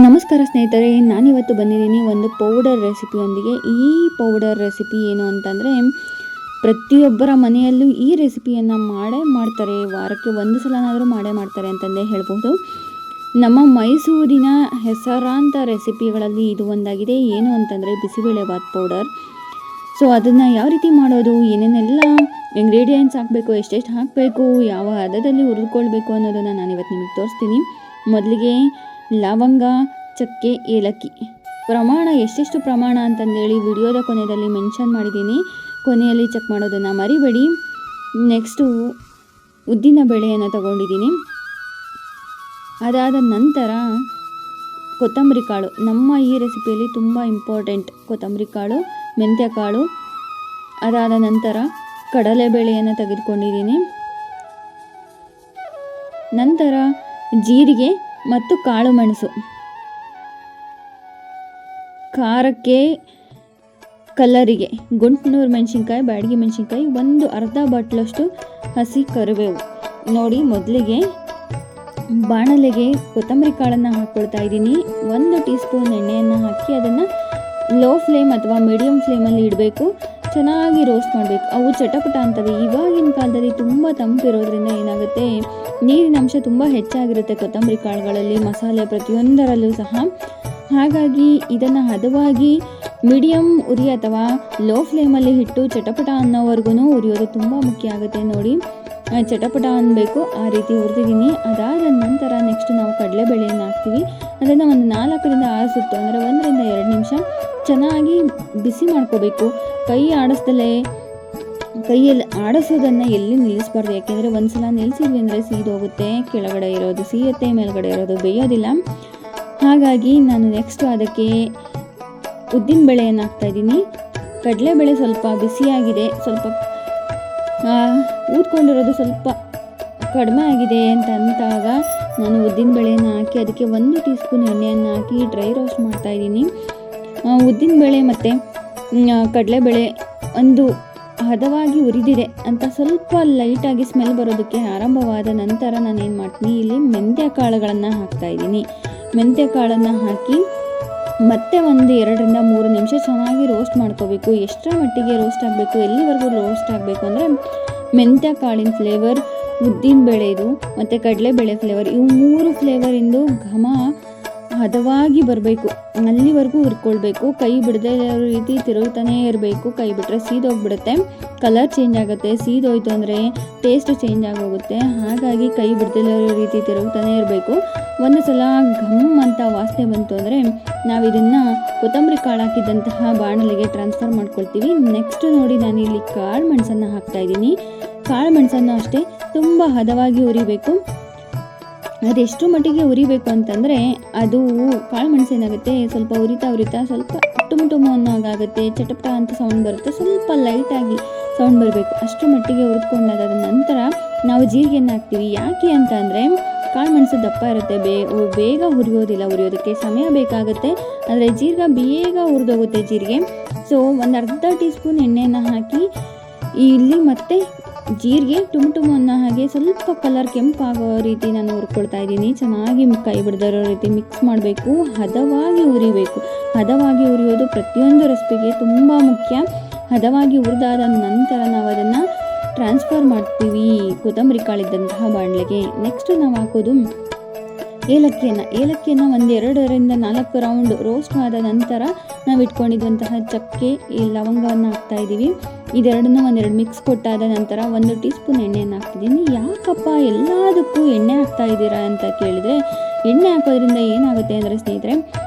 ನಮಸ್ಕಾರ ಸ್ನೇಹಿತರೆ, ನಾನಿವತ್ತು ಬಂದಿದ್ದೀನಿ ಒಂದು ಪೌಡರ್ ರೆಸಿಪಿಯೊಂದಿಗೆ. ಈ ಪೌಡರ್ ರೆಸಿಪಿ ಏನು ಅಂತಂದರೆ, ಪ್ರತಿಯೊಬ್ಬರ ಮನೆಯಲ್ಲೂ ಈ ರೆಸಿಪಿಯನ್ನು ಮಾಡ್ತಾರೆ. ವಾರಕ್ಕೆ ಒಂದು ಸಲನಾದರೂ ಮಾಡ್ತಾರೆ ಅಂತಂದೇ ಹೇಳ್ಬೋದು. ನಮ್ಮ ಮೈಸೂರಿನ ಹೆಸರಾಂತ ರೆಸಿಪಿಗಳಲ್ಲಿ ಇದು ಒಂದಾಗಿದೆ. ಏನು ಅಂತಂದರೆ ಬಿಸಿಬೇಳೆಬಾತ್ ಪೌಡರ್. ಸೊ ಅದನ್ನು ಯಾವ ರೀತಿ ಮಾಡೋದು, ಏನೇನೆಲ್ಲ ಇಂಗ್ರೀಡಿಯೆಂಟ್ಸ್ ಹಾಕಬೇಕು, ಎಷ್ಟೆಷ್ಟು ಹಾಕಬೇಕು, ಯಾವ ಹದದಲ್ಲಿ ಹುರಿದುಕೊಳ್ಬೇಕು ಅನ್ನೋದನ್ನು ನಾನಿವತ್ತು ನಿಮಗೆ ತೋರಿಸ್ತೀನಿ. ಮೊದಲಿಗೆ ಲವಂಗ, ಚಕ್ಕೆ, ಏಲಕ್ಕಿ ಪ್ರಮಾಣ ಎಷ್ಟೆಷ್ಟು ಪ್ರಮಾಣ ಅಂತಂದೇಳಿ ವಿಡಿಯೋದ ಕೊನೆಯಲ್ಲಿ ಮೆನ್ಷನ್ ಮಾಡಿದ್ದೀನಿ. ಕೊನೆಯಲ್ಲಿ ಚೆಕ್ ಮಾಡೋದನ್ನು ಮರಿಬೇಡಿ. ನೆಕ್ಸ್ಟು ಉದ್ದಿನ ಬೇಳೆಯನ್ನು ತಗೊಂಡಿದ್ದೀನಿ. ಅದಾದ ನಂತರ ಕೊತ್ತಂಬರಿ ಕಾಳು, ನಮ್ಮ ಈ ರೆಸಿಪಿಯಲ್ಲಿ ತುಂಬ ಇಂಪಾರ್ಟೆಂಟ್ ಕೊತ್ತಂಬರಿ ಕಾಳು, ಮೆಂತ್ಯ ಕಾಳು. ಅದಾದ ನಂತರ ಕಡಲೆಬೇಳೆಯನ್ನು ತೆಗೆದುಕೊಂಡಿದ್ದೀನಿ. ನಂತರ ಜೀರಿಗೆ ಮತ್ತು ಕಾಳು ಮೆಣಸು. ಖಾರಕ್ಕೆ, ಕಲರಿಗೆ ಗುಂಟ್ನೂರು ಮೆಣಸಿನ್ಕಾಯಿ, ಬ್ಯಾಡಗಿ ಮೆಣಸಿನ್ಕಾಯಿ, ಒಂದು ಅರ್ಧ ಬಾಟ್ಲಷ್ಟು ಹಸಿ ಕರಿಬೇವು. ನೋಡಿ, ಮೊದಲಿಗೆ ಬಾಣಲೆಗೆ ಕೊತ್ತಂಬರಿ ಕಾಳನ್ನು ಹಾಕ್ಕೊಳ್ತಾ ಇದ್ದೀನಿ. 1 ಟೀ ಸ್ಪೂನ್ ಎಣ್ಣೆಯನ್ನು ಹಾಕಿ ಅದನ್ನು ಲೋ ಫ್ಲೇಮ್ ಅಥವಾ ಮೀಡಿಯಮ್ ಫ್ಲೇಮಲ್ಲಿ ಇಡಬೇಕು. ಚೆನ್ನಾಗಿ ರೋಸ್ಟ್ ಮಾಡಬೇಕು. ಅವು ಚಟಪಟ ಅಂತವೆ. ಇವಾಗಿನ ಕಾಲದಲ್ಲಿ ತುಂಬ ತಂಪಿರೋದ್ರಿಂದ ಏನಾಗುತ್ತೆ, ನೀರಿನ ಅಂಶ ತುಂಬ ಹೆಚ್ಚಾಗಿರುತ್ತೆ ಕೊತ್ತಂಬರಿ ಕಾಳುಗಳಲ್ಲಿ, ಮಸಾಲೆ ಪ್ರತಿಯೊಂದರಲ್ಲೂ ಸಹ. ಹಾಗಾಗಿ ಇದನ್ನು ಹದವಾಗಿ ಮೀಡಿಯಮ್ ಉರಿ ಅಥವಾ ಲೋ ಫ್ಲೇಮಲ್ಲಿ ಇಟ್ಟು ಚಟಪಟ ಅನ್ನೋವರೆಗೂ ಉರಿಯೋದು ತುಂಬ ಮುಖ್ಯ ಆಗುತ್ತೆ. ನೋಡಿ, ಚಟಪಟ ಅನ್ನಬೇಕು, ಆ ರೀತಿ ಹುರಿದಿದ್ದೀನಿ. ಅದಾದ ನಂತರ ನೆಕ್ಸ್ಟ್ ನಾವು ಕಡಲೆಬೇಳೆಯನ್ನು ಹಾಕ್ತೀವಿ. ಅದನ್ನು ಒಂದು 4ರಿಂದ 6 ಸುತ್ತು, ಅಂದರೆ 1ರಿಂದ 2 ನಿಮಿಷ ಚೆನ್ನಾಗಿ ಬಿಸಿ ಮಾಡ್ಕೋಬೇಕು. ಕೈಯಲ್ಲಿ ಆಡಿಸೋದನ್ನು ಎಲ್ಲಿ ನಿಲ್ಲಿಸಬಾರ್ದು. ಯಾಕೆಂದರೆ ಒಂದ್ಸಲ ನಿಲ್ಲಿಸಿದ್ವಿ ಅಂದರೆ ಸೀದೋಗುತ್ತೆ. ಕೆಳಗಡೆ ಇರೋದು ಸೀಯತ್ತೆ, ಮೇಲ್ಗಡೆ ಇರೋದು ಬೇಯೋದಿಲ್ಲ. ಹಾಗಾಗಿ ನಾನು ನೆಕ್ಸ್ಟ್ ಅದಕ್ಕೆ ಉದ್ದಿನ ಬೇಳೆಯನ್ನು ಹಾಕ್ತಾಯಿದ್ದೀನಿ. ಕಡಲೆಬೇಳೆ ಸ್ವಲ್ಪ ಬಿಸಿಯಾಗಿದೆ, ಸ್ವಲ್ಪ ಊದ್ಕೊಂಡಿರೋದು ಸ್ವಲ್ಪ ಕಡಿಮೆ ಆಗಿದೆ ಅಂತ ಅಂದಾಗ ನಾನು ಉದ್ದಿನ ಬೇಳೆಯನ್ನು ಹಾಕಿ ಅದಕ್ಕೆ 1 ಟೀ ಸ್ಪೂನ್ ಎಣ್ಣೆಯನ್ನು ಹಾಕಿ ಡ್ರೈ ರೋಸ್ಟ್ ಮಾಡ್ತಾಯಿದ್ದೀನಿ. ಉದ್ದಿನ ಬೇಳೆ ಮತ್ತು ಕಡಲೆಬೇಳೆ ಒಂದು ಹದವಾಗಿ ಉರಿದಿದೆ ಅಂತ ಸ್ವಲ್ಪ ಲೈಟಾಗಿ ಸ್ಮೆಲ್ ಬರೋದಕ್ಕೆ ಆರಂಭವಾದ ನಂತರ ನಾನೇನು ಮಾಡ್ತೀನಿ, ಇಲ್ಲಿ ಮೆಂತ್ಯ ಕಾಳುಗಳನ್ನು ಹಾಕ್ತಾಯಿದ್ದೀನಿ. ಮೆಂತ್ಯ ಕಾಳನ್ನು ಹಾಕಿ ಮತ್ತೆ ಒಂದು 2ರಿಂದ 3 ನಿಮಿಷ ಚೆನ್ನಾಗಿ ರೋಸ್ಟ್ ಮಾಡ್ಕೋಬೇಕು. ಎಷ್ಟರ ಮಟ್ಟಿಗೆ ರೋಸ್ಟ್ ಆಗಬೇಕು, ಎಲ್ಲಿವರೆಗೂ ರೋಸ್ಟ್ ಆಗಬೇಕು ಅಂದರೆ ಮೆಂತ್ಯ ಕಾಳಿನ ಫ್ಲೇವರ್, ಉದ್ದಿನ ಬೇಳೆದು ಮತ್ತು ಕಡಲೆಬೇಳೆ ಫ್ಲೇವರ್, ಇವು 3 ಫ್ಲೇವರಿಂದು ಘಮ ಹದವಾಗಿ ಬರಬೇಕು. ಅಲ್ಲಿವರೆಗೂ ಹುರ್ಕೊಳ್ಬೇಕು. ಕೈ ಬಿಡದೇ ಇರೋ ರೀತಿ ತಿರುಗ್ತಾನೇ ಇರಬೇಕು. ಕೈ ಬಿಟ್ಟರೆ ಸೀದೋಗ್ಬಿಡುತ್ತೆ, ಕಲರ್ ಚೇಂಜ್ ಆಗುತ್ತೆ. ಸೀದೋಯ್ತು ಅಂದರೆ ಟೇಸ್ಟ್ ಚೇಂಜ್ ಆಗೋಗುತ್ತೆ. ಹಾಗಾಗಿ ಕೈ ಬಿಡದೇ ಇರೋ ರೀತಿ ತಿರುಗ್ತಾನೇ ಇರಬೇಕು. ಒಂದು ಸಲ ಘಮ್ ಅಂತ ವಾಸನೆ ಬಂತು ಅಂದರೆ ನಾವು ಇದನ್ನು ಕೊತ್ತಂಬರಿ ಕಾಳು ಹಾಕಿದ್ದಂತಹ ಬಾಣಲೆಗೆ ಟ್ರಾನ್ಸ್ಫರ್ ಮಾಡ್ಕೊಳ್ತೀವಿ. ನೆಕ್ಸ್ಟ್ ನೋಡಿ, ನಾನಿಲ್ಲಿ ಕಾಳು ಮೆಣಸನ್ನು ಹಾಕ್ತಾಯಿದ್ದೀನಿ. ಕಾಳು ಮೆಣಸನ್ನು ಅಷ್ಟೇ ತುಂಬ ಹದವಾಗಿ ಹುರಿಬೇಕು. ಅದೆಷ್ಟು ಮಟ್ಟಿಗೆ ಉರಿಬೇಕು ಅಂತಂದರೆ, ಅದು ಕಾಳು ಮೆಣಸು ಏನಾಗುತ್ತೆ, ಸ್ವಲ್ಪ ಉರಿತಾ ಸ್ವಲ್ಪ ಟುಮುಟುಮು ಅನ್ನೋಗಾಗುತ್ತೆ, ಚಟಪಟ ಅಂತ ಸೌಂಡ್ ಬರುತ್ತೆ. ಸ್ವಲ್ಪ ಲೈಟಾಗಿ ಸೌಂಡ್ ಬರಬೇಕು. ಅಷ್ಟು ಮಟ್ಟಿಗೆ ಹುರಿದುಕೊಂಡಾದ ನಂತರ ನಾವು ಜೀರಿಗೆಯನ್ನು ಹಾಕ್ತೀವಿ. ಯಾಕೆ ಅಂತ ಅಂದರೆ ಕಾಳು ಮೆಣಸು ದಪ್ಪ ಇರುತ್ತೆ, ಬೇಗ ಹುರಿಯೋದಿಲ್ಲ, ಹುರಿಯೋದಕ್ಕೆ ಸಮಯ ಬೇಕಾಗುತ್ತೆ. ಆದರೆ ಜೀರಿಗೆ ಬೇಗ ಹುರಿದೋಗುತ್ತೆ ಜೀರಿಗೆ. ಸೊ ಒಂದು ಅರ್ಧ ಟೀ ಸ್ಪೂನ್ ಎಣ್ಣೆಯನ್ನು ಹಾಕಿ ಇಲ್ಲಿ ಮತ್ತೆ ಜೀರಿಗೆ ಟುಮುಟುಮು ಅನ್ನೋ ಹಾಗೆ ಸ್ವಲ್ಪ ಕಲರ್ ಕೆಂಪಾಗೋ ರೀತಿ ನಾನು ಹುರ್ಕೊಳ್ತಾ ಇದ್ದೀನಿ. ಚೆನ್ನಾಗಿ ಕೈ ಬಿಡದಿರೋ ರೀತಿ ಮಿಕ್ಸ್ ಮಾಡಬೇಕು. ಹದವಾಗಿ ಹುರಿಬೇಕು. ಹದವಾಗಿ ಹುರಿಯೋದು ಪ್ರತಿಯೊಂದು ರೆಸಿಪಿಗೆ ತುಂಬ ಮುಖ್ಯ. ಹದವಾಗಿ ಹುರಿದಾದ ನಂತರ ನಾವು ಅದನ್ನು ಟ್ರಾನ್ಸ್ಫರ್ ಮಾಡ್ತೀವಿ ಕೊತ್ತಂಬರಿ ಕಾಳಿದ್ದಂತಹ ಬಾಣಲೆಗೆ. ನೆಕ್ಸ್ಟ್ ನಾವು ಹಾಕೋದು ಏಲಕ್ಕಿಯನ್ನು 1 2ರಿಂದ 4 ರೌಂಡ್ ರೋಸ್ಟ್ ಆದ ನಂತರ ನಾವು ಇಟ್ಕೊಂಡಿದ್ದಂತಹ ಚಕ್ಕೆ, ಈ ಲವಂಗವನ್ನು ಹಾಕ್ತಾಯಿದ್ದೀವಿ. ಇದೆರಡನ್ನೂ 1-2 ಮಿಕ್ಸ್ ಕೊಟ್ಟಾದ ನಂತರ 1 ಟೀ ಸ್ಪೂನ್ ಎಣ್ಣೆಯನ್ನು ಹಾಕ್ತಿದ್ದೀನಿ. ಯಾಕಪ್ಪ ಎಲ್ಲದಕ್ಕೂ ಎಣ್ಣೆ ಹಾಕ್ತಾಯಿದ್ದೀರಾ ಅಂತ ಕೇಳಿದರೆ, ಎಣ್ಣೆ ಹಾಕೋದ್ರಿಂದ ಏನಾಗುತ್ತೆ ಅಂದರೆ ಸ್ನೇಹಿತರೆ,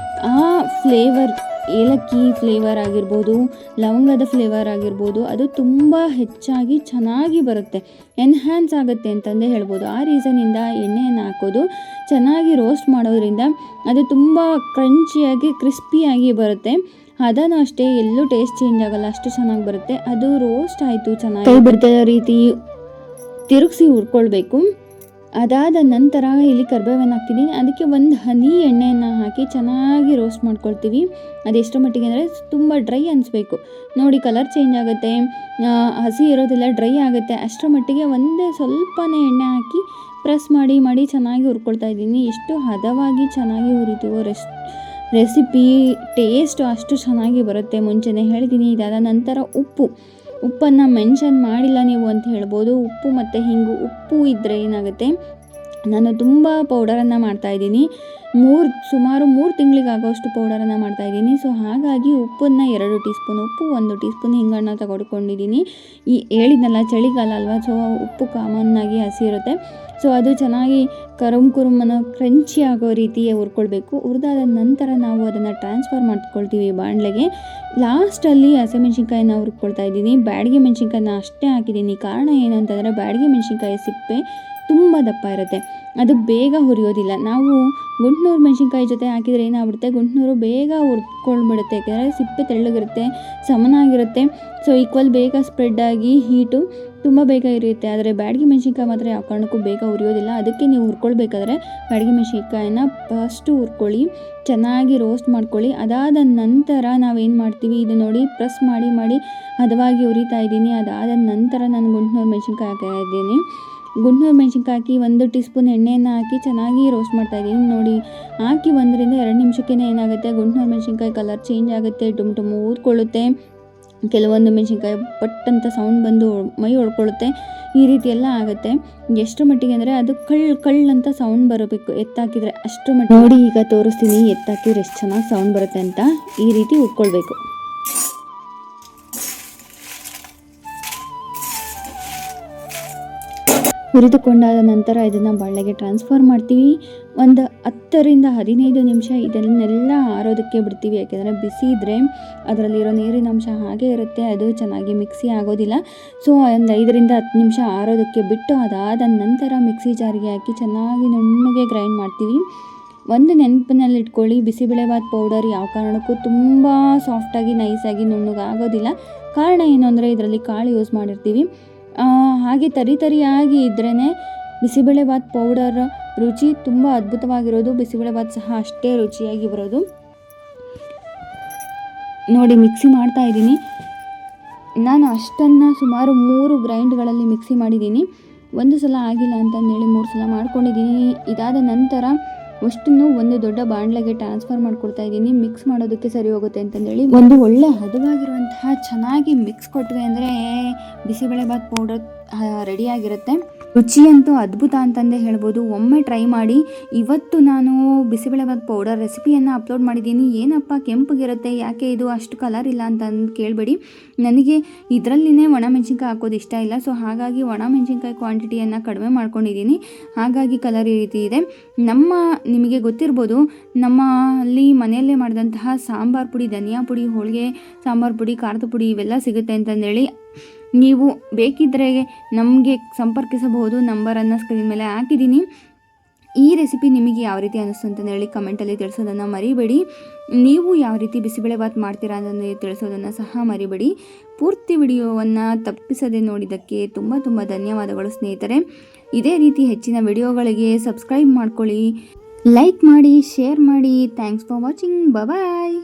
ಆ ಫ್ಲೇವರ್, ಏಲಕ್ಕಿ ಫ್ಲೇವರ್ ಆಗಿರ್ಬೋದು, ಲವಂಗದ ಫ್ಲೇವರ್ ಆಗಿರ್ಬೋದು, ಅದು ತುಂಬ ಹೆಚ್ಚಾಗಿ ಚೆನ್ನಾಗಿ ಬರುತ್ತೆ, ಎನ್ಹ್ಯಾನ್ಸ್ ಆಗುತ್ತೆ ಅಂತಂದೇ ಹೇಳ್ಬೋದು. ಆ ರೀಸನಿಂದ ಎಣ್ಣೆಯನ್ನು ಹಾಕೋದು. ಚೆನ್ನಾಗಿ ರೋಸ್ಟ್ ಮಾಡೋದ್ರಿಂದ ಅದು ತುಂಬ ಕ್ರಂಚಿಯಾಗಿ ಕ್ರಿಸ್ಪಿಯಾಗಿ ಬರುತ್ತೆ. ಅದನ್ನು ಅಷ್ಟೇ, ಎಲ್ಲೂ ಟೇಸ್ಟ್ ಚೇಂಜ್ ಆಗಲ್ಲ, ಅಷ್ಟು ಚೆನ್ನಾಗಿ ಬರುತ್ತೆ. ಅದು ರೋಸ್ಟ್ ಆಯಿತು, ಚೆನ್ನಾಗಿ ಕೈ ಬಿಡ್ತಾ ರೀತಿ ತಿರುಗಿಸಿ ಹುರ್ಕೊಳ್ಬೇಕು. ಅದಾದ ನಂತರ ಇಲ್ಲಿ ಕರಿಬೇವನ್ನು ಹಾಕ್ತಿದ್ದೀನಿ. ಅದಕ್ಕೆ ಒಂದು ಹನಿ ಎಣ್ಣೆಯನ್ನು ಹಾಕಿ ಚೆನ್ನಾಗಿ ರೋಸ್ಟ್ ಮಾಡ್ಕೊಳ್ತೀವಿ. ಅದೆಷ್ಟರ ಮಟ್ಟಿಗೆ ಅಂದರೆ ತುಂಬ ಡ್ರೈ ಅನಿಸ್ಬೇಕು. ನೋಡಿ ಕಲರ್ ಚೇಂಜ್ ಆಗುತ್ತೆ, ಹಸಿ ಇರೋದಿಲ್ಲ, ಡ್ರೈ ಆಗುತ್ತೆ. ಅಷ್ಟರ ಮಟ್ಟಿಗೆ ಒಂದೇ ಸ್ವಲ್ಪನೇ ಎಣ್ಣೆ ಹಾಕಿ ಪ್ರೆಸ್ ಮಾಡಿ ಚೆನ್ನಾಗಿ ಹುರ್ಕೊಳ್ತಾ ಇದ್ದೀನಿ. ಎಷ್ಟು ಹದವಾಗಿ ಚೆನ್ನಾಗಿ ಹುರಿತೀವೋ ರೆಸಿಪಿ ಟೇಸ್ಟು ಅಷ್ಟು ಚೆನ್ನಾಗಿ ಬರುತ್ತೆ. ಮುಂಚೆನೇ ಹೇಳಿದ್ದೀನಿ. ಇದಾದ ನಂತರ ಉಪ್ಪನ್ನು ಮೆನ್ಷನ್ ಮಾಡಿಲ್ಲ ನೀವು ಅಂತ ಹೇಳ್ಬೋದು. ಉಪ್ಪು ಮತ್ತು ಹಿಂಗು. ಉಪ್ಪು ಇದ್ದರೆ ಏನಾಗುತ್ತೆ, ನಾನು ತುಂಬ ಪೌಡರನ್ನು ಮಾಡ್ತಾಯಿದ್ದೀನಿ. ಸುಮಾರು 3 ತಿಂಗಳಿಗೆ ಆಗೋಷ್ಟು ಪೌಡರನ್ನು ಮಾಡ್ತಾಯಿದ್ದೀನಿ. ಸೊ ಹಾಗಾಗಿ ಉಪ್ಪನ್ನು 2 ಟೀ ಸ್ಪೂನ್ ಉಪ್ಪು, 1 ಟೀ ಸ್ಪೂನ್ ಹಿಂಗನ್ನು ತಗೊಂಡ್ಕೊಂಡಿದ್ದೀನಿ. ಹೇಳಿದ್ನಲ್ಲ ಚಳಿಗಾಲ ಅಲ್ವಾ, ಸೊ ಉಪ್ಪು ಕಾಮನ್ನಾಗಿ ಹಸಿ ಇರುತ್ತೆ. ಸೊ ಅದು ಚೆನ್ನಾಗಿ ಕುರುಮನ್ನು ಕ್ರಂಚಿ ಆಗೋ ರೀತಿ ಹುರ್ಕೊಳ್ಬೇಕು. ಹುರಿದಾದ ನಂತರ ನಾವು ಅದನ್ನು ಟ್ರಾನ್ಸ್ಫರ್ ಮಾಡ್ಕೊಳ್ತೀವಿ ಬಾಣಲೆಗೆ. ಲಾಸ್ಟಲ್ಲಿ ಹಸಿಮೆಣ್ಸಿನ್ಕಾಯಿನ ಹುರ್ಕೊಳ್ತಾ ಇದ್ದೀನಿ. ಬ್ಯಾಡಗಿ ಮೆಣಸಿನ್ಕಾಯಿನ ಅಷ್ಟೇ ಹಾಕಿದ್ದೀನಿ. ಕಾರಣ ಏನು ಅಂತಂದರೆ ಬ್ಯಾಡಗಿ ಮೆಣಸಿನ್ಕಾಯಿ ಸಿಪ್ಪೆ ತುಂಬ ದಪ್ಪ ಇರುತ್ತೆ, ಅದು ಬೇಗ ಹುರಿಯೋದಿಲ್ಲ. ನಾವು ಗುಂಟ್ನೂರು ಮೆಣಸಿನ್ಕಾಯಿ ಜೊತೆ ಹಾಕಿದರೆ ಏನಾಗ್ಬಿಡುತ್ತೆ, ಗುಂಟ್ನೂರು ಬೇಗ ಹುರ್ಕೊಂಡ್ಬಿಡುತ್ತೆ. ಯಾಕೆಂದರೆ ಸಿಪ್ಪೆ ತೆಳ್ಳಗಿರುತ್ತೆ, ಸಮನಾಗಿರುತ್ತೆ. ಸೊ ಈಕ್ವಲ್ ಬೇಗ ಸ್ಪ್ರೆಡ್ ಆಗಿ ಹೀಟು ತುಂಬ ಬೇಗ ಇರುತ್ತೆ. ಆದರೆ ಬ್ಯಾಡಗಿ ಮೆಣಸಿನ್ಕಾಯಿ ಮಾತ್ರ ಯಾವ ಕಾರಣಕ್ಕೂ ಬೇಗ ಹುರಿಯೋದಿಲ್ಲ. ಅದಕ್ಕೆ ನೀವು ಹುರ್ಕೊಳ್ಬೇಕಾದ್ರೆ ಬ್ಯಾಡಗಿ ಮೆಣಸಿನ್ಕಾಯಿನ ಫಸ್ಟು ಹುರ್ಕೊಳ್ಳಿ, ಚೆನ್ನಾಗಿ ರೋಸ್ಟ್ ಮಾಡ್ಕೊಳ್ಳಿ. ಅದಾದ ನಂತರ ನಾವೇನು ಮಾಡ್ತೀವಿ, ಇದು ನೋಡಿ ಪ್ರೆಸ್ ಮಾಡಿ ಹದವಾಗಿ ಹುರಿತಾ ಇದ್ದೀನಿ. ಅದಾದ ನಂತರ ನಾನು ಗುಂಟ್ನೂರು ಮೆಣಸಿನ್ಕಾಯಿ ಹಾಕ್ತಾ ಇದ್ದೀನಿ. ಗುಂಟ್ನೂರು ಮೆಣಸಿನ್ಕಾಯಿ ಹಾಕಿ 1 ಟೀ ಸ್ಪೂನ್ ಎಣ್ಣೆಯನ್ನು ಹಾಕಿ ಚೆನ್ನಾಗಿ ರೋಸ್ಟ್ ಮಾಡ್ತಾಯಿದ್ದೀನಿ. ನೋಡಿ ಹಾಕಿ 1 ರಿಂದ 2 ನಿಮಿಷಕ್ಕೇ ಏನಾಗುತ್ತೆ, ಗುಂಟ್ನೂರು ಮೆಣಸಿನ್ಕಾಯಿ ಕಲರ್ ಚೇಂಜ್ ಆಗುತ್ತೆ, ಟುಮ್ ಊದ್ಕೊಳ್ಳುತ್ತೆ. ಕೆಲವೊಂದು ಮೆಣಸಿನ್ಕಾಯಿ ಪಟ್ ಅಂತ ಸೌಂಡ್ ಬಂದು ಮೈ ಹೊಡ್ಕೊಳ್ಳುತ್ತೆ. ಈ ರೀತಿ ಎಲ್ಲ ಆಗುತ್ತೆ. ಎಷ್ಟು ಮಟ್ಟಿಗೆ ಅಂದರೆ ಅದು ಕಳ್ಳು ಅಂತ ಸೌಂಡ್ ಬರಬೇಕು ಎತ್ತಾಕಿದರೆ, ಅಷ್ಟು ಮಟ್ಟಿಗೆ. ನೋಡಿ ಈಗ ತೋರಿಸ್ತೀನಿ ಎತ್ತಾಕಿದ್ರೆ ಎಷ್ಟು ಚೆನ್ನಾಗಿ ಸೌಂಡ್ ಬರುತ್ತೆ ಅಂತ. ಈ ರೀತಿ ಉಟ್ಕೊಳ್ಬೇಕು. ಹುರಿದುಕೊಂಡಾದ ನಂತರ ಇದನ್ನು ಬಾಣಲೆಗೆ ಟ್ರಾನ್ಸ್ಫರ್ ಮಾಡ್ತೀವಿ. ಒಂದು 10 ರಿಂದ 15 ನಿಮಿಷ ಇದನ್ನೆಲ್ಲ ಆರೋದಕ್ಕೆ ಬಿಡ್ತೀವಿ. ಯಾಕೆಂದರೆ ಬಿಸಿ ಇದ್ದರೆ ಅದರಲ್ಲಿರೋ ನೀರಿನ ಅಂಶ ಹಾಗೆ ಇರುತ್ತೆ, ಅದು ಚೆನ್ನಾಗಿ ಮಿಕ್ಸಿ ಆಗೋದಿಲ್ಲ. ಸೊ ಒಂದು 5 ರಿಂದ 10 ನಿಮಿಷ ಆರೋದಕ್ಕೆ ಬಿಟ್ಟು ಅದಾದ ನಂತರ ಮಿಕ್ಸಿ ಜಾರಿಗೆ ಹಾಕಿ ಚೆನ್ನಾಗಿ ನುಣ್ಣಗೆ ಗ್ರೈಂಡ್ ಮಾಡ್ತೀವಿ. ಒಂದು ನೆನಪಿನಲ್ಲಿ ಇಟ್ಕೊಳ್ಳಿ, ಬಿಸಿಬೇಳೆಭಾತ್ ಪೌಡರ್ ಯಾವ ಕಾರಣಕ್ಕೂ ತುಂಬ ಸಾಫ್ಟಾಗಿ ನೈಸಾಗಿ ನುಣ್ಣಗಾಗೋದಿಲ್ಲ. ಕಾರಣ ಏನು ಅಂದರೆ ಇದರಲ್ಲಿ ಕಾಳು ಯೂಸ್ ಮಾಡಿರ್ತೀವಿ. ಹಾಗೆ ತರಿಯಾಗಿ ಇದ್ರೇ ಬಿಸಿಬೇಳೆಭಾತ್ ಪೌಡರ್ ರುಚಿ ತುಂಬ ಅದ್ಭುತವಾಗಿರೋದು. ಬಿಸಿಬೇಳೆಭಾತ್ ಸಹ ಅಷ್ಟೇ ರುಚಿಯಾಗಿ ಬರೋದು. ನೋಡಿ ಮಿಕ್ಸಿ ಮಾಡ್ತಾ ಇದ್ದೀನಿ. ನಾನು ಅಷ್ಟನ್ನು ಸುಮಾರು 3 ಗ್ರೈಂಡ್ಗಳಲ್ಲಿ ಮಿಕ್ಸಿ ಮಾಡಿದ್ದೀನಿ. ಒಂದು ಸಲ ಆಗಿಲ್ಲ ಅಂತಂದೇಳಿ 3 ಸಲ ಮಾಡ್ಕೊಂಡಿದ್ದೀನಿ. ಇದಾದ ನಂತರ ಅಷ್ಟನ್ನು ಒಂದು ದೊಡ್ಡ ಬಾಣಲೆಗೆ ಟ್ರಾನ್ಸ್ಫರ್ ಮಾಡ್ಕೊಡ್ತಾ ಇದ್ದೀನಿ. ಮಿಕ್ಸ್ ಮಾಡೋದಕ್ಕೆ ಸರಿ ಹೋಗುತ್ತೆ ಅಂತಂದೇಳಿ ಒಂದು ಒಳ್ಳೆ ಹದವಾಗಿರುವಂತಹ ಚೆನ್ನಾಗಿ ಮಿಕ್ಸ್ ಕೊಟ್ವಿ ಅಂದರೆ ಬಿಸಿಬೇಳೆಭಾತ್ ಪೌಡರ್ ರೆಡಿಯಾಗಿರುತ್ತೆ. ರುಚಿ ಅಂತೂ ಅದ್ಭುತ ಅಂತಂದೇ ಹೇಳ್ಬೋದು. ಒಮ್ಮೆ ಟ್ರೈ ಮಾಡಿ. ಇವತ್ತು ನಾನು ಬಿಸಿಬೇಳೆಭಾತ್ ಪೌಡರ್ ರೆಸಿಪಿಯನ್ನು ಅಪ್ಲೋಡ್ ಮಾಡಿದ್ದೀನಿ. ಏನಪ್ಪ ಕೆಂಪಗಿರುತ್ತೆ, ಯಾಕೆ ಇದು ಅಷ್ಟು ಕಲರ್ ಇಲ್ಲ ಅಂತ ಕೇಳಬೇಡಿ. ನನಗೆ ಇದರಲ್ಲಿನೇ ಒಣಮೆಣಸಿನ್ಕಾಯಿ ಹಾಕೋದು ಇಷ್ಟ ಇಲ್ಲ. ಸೊ ಹಾಗಾಗಿ ಒಣಮೆಣಸಿನ್ಕಾಯಿ ಕ್ವಾಂಟಿಟಿಯನ್ನು ಕಡಿಮೆ ಮಾಡ್ಕೊಂಡಿದ್ದೀನಿ. ಹಾಗಾಗಿ ಕಲರ್ ಈ ರೀತಿ ಇದೆ. ನಿಮಗೆ ಗೊತ್ತಿರ್ಬೋದು, ಅಲ್ಲಿ ಮನೆಯಲ್ಲೇ ಮಾಡಿದಂತಹ ಸಾಂಬಾರು ಪುಡಿ, ಧನಿಯಾ ಪುಡಿ, ಹೋಳಿಗೆ ಸಾಂಬಾರು ಪುಡಿ, ಖಾರದ ಪುಡಿ ಇವೆಲ್ಲ ಸಿಗುತ್ತೆ ಅಂತಂದೇಳಿ ನೀವು ಬೇಕಿದ್ದರೆ ನಮಗೆ ಸಂಪರ್ಕಿಸಬಹುದು. ನಂಬರನ್ನು ಸ್ಕ್ರೀನ್ ಮೇಲೆ ಹಾಕಿದ್ದೀನಿ. ಈ ರೆಸಿಪಿ ನಿಮಗೆ ಯಾವ ರೀತಿ ಅನ್ನಿಸ್ತು ಅಂತಂದೇಳಿ ಕಮೆಂಟಲ್ಲಿ ತಿಳಿಸೋದನ್ನು ಮರಿಬೇಡಿ. ನೀವು ಯಾವ ರೀತಿ ಬಿಸಿಬೇಳೆಭಾತ್ ಮಾಡ್ತೀರಾ ಅನ್ನೋದನ್ನು ತಿಳಿಸೋದನ್ನು ಸಹ ಮರಿಬೇಡಿ. ಪೂರ್ತಿ ವಿಡಿಯೋವನ್ನು ತಪ್ಪಿಸದೆ ನೋಡಿದ್ದಕ್ಕೆ ತುಂಬ ಧನ್ಯವಾದಗಳು ಸ್ನೇಹಿತರೆ. ಇದೇ ರೀತಿ ಹೆಚ್ಚಿನ ವಿಡಿಯೋಗಳಿಗೆ ಸಬ್ಸ್ಕ್ರೈಬ್ ಮಾಡ್ಕೊಳ್ಳಿ, ಲೈಕ್ ಮಾಡಿ, ಶೇರ್ ಮಾಡಿ. Thanks for watching. ಬಾಯ್.